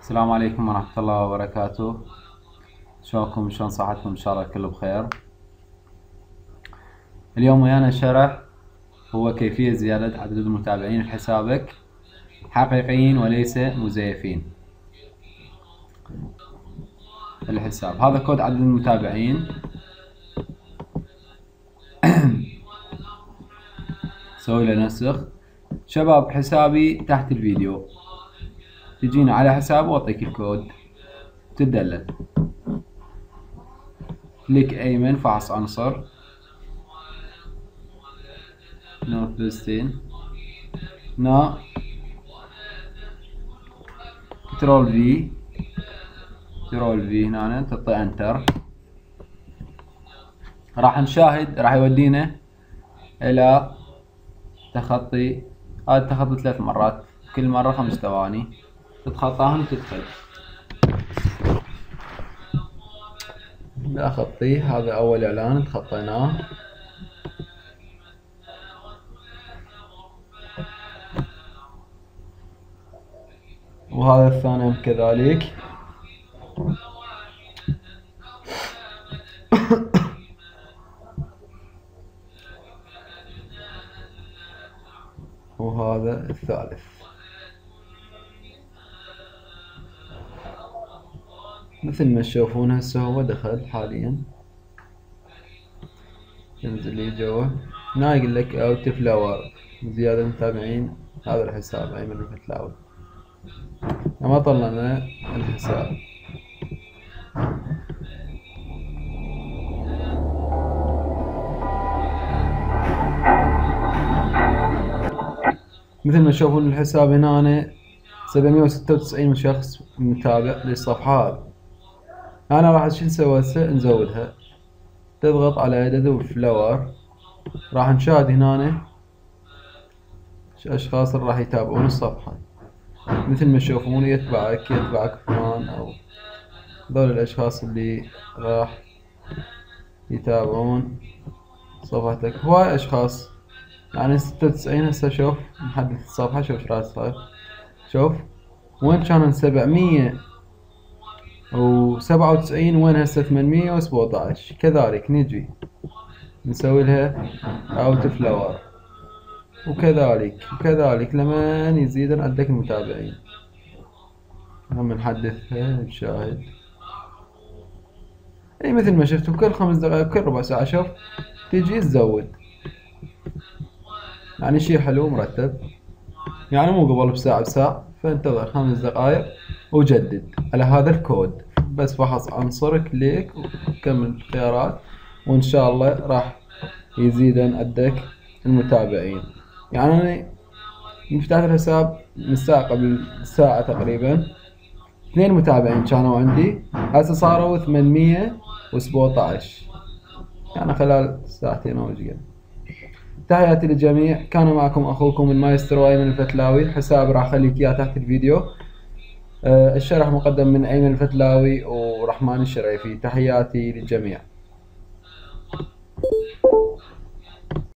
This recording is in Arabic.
السلام عليكم ورحمة الله وبركاته. شلونكم؟ شلون صحتكم؟ إن شاء الله كله بخير. اليوم ويانا شرح هو كيفية زيادة عدد المتابعين لحسابك حقيقيين وليس مزيفين. الحساب هذا كود عدد المتابعين. سوي له نسخ. شباب حسابي تحت الفيديو، تجينا على حسابه واعطيك الكود تدلل. كليك ايمن فحص عنصر نوت فلسطين كنترول في هنا تعطي انتر. راح نشاهد، راح يودينا الى تخطي. هذا التخطي 3 مرات، كل مرة 5 ثواني تتخطاهم وتدخل. لا خطي، هذا اول اعلان تخطيناه. وهذا الثاني كذلك. وهذا الثالث. مثل ما تشوفون هسه هو دخل حاليا. ينزل لي جوا هنا يقول لك اوت فلاور زيادة متابعين. هذا الحساب ايمن الفتلاوي. ما طلعنا الحساب. مثل ما تشوفون الحساب هنا 796 شخص متابع للصفحة هذه. أنا راح شو نسوي هسه؟ نزودها. تضغط على يد فلاور، راح نشاهد هنا أشخاص اللي راح يتابعون الصفحة. مثل ما تشوفون يتبعك فلان أو هذول الأشخاص اللي راح يتابعون صفحتك. هواي أشخاص يعني 96. هسه شوف محدث الصفحة، شوف ايش راح صاير. شوف وين كانوا 797 وين هسه 817. كذلك نجي نسوي لها اوت فلاور وكذلك لمن يزيدن عندك المتابعين. هم نحدثها نشاهد. اي مثل ما شفتوا كل 5 دقائق كل ربع ساعة شوف تجي تزود. يعني شي حلو مرتب، يعني مو قبل بساعة فانتظر 5 دقائق وجدد على هذا الكود. بس فحص عنصر كليك وكمل الخيارات وان شاء الله راح يزيدن عندك المتابعين. يعني انا من فتحت الحساب من ساعة قبل ساعة تقريبا 2 متابعين كانوا عندي، هسه صاروا 817 يعني خلال ساعتين او شي. تحياتي للجميع، كان معكم اخوكم المايسترو ايمن الفتلاوي. الحساب راح اخليك اياه تحت الفيديو. الشرح مقدم من ايمن الفتلاوي ورحمن الشريفي. تحياتي للجميع.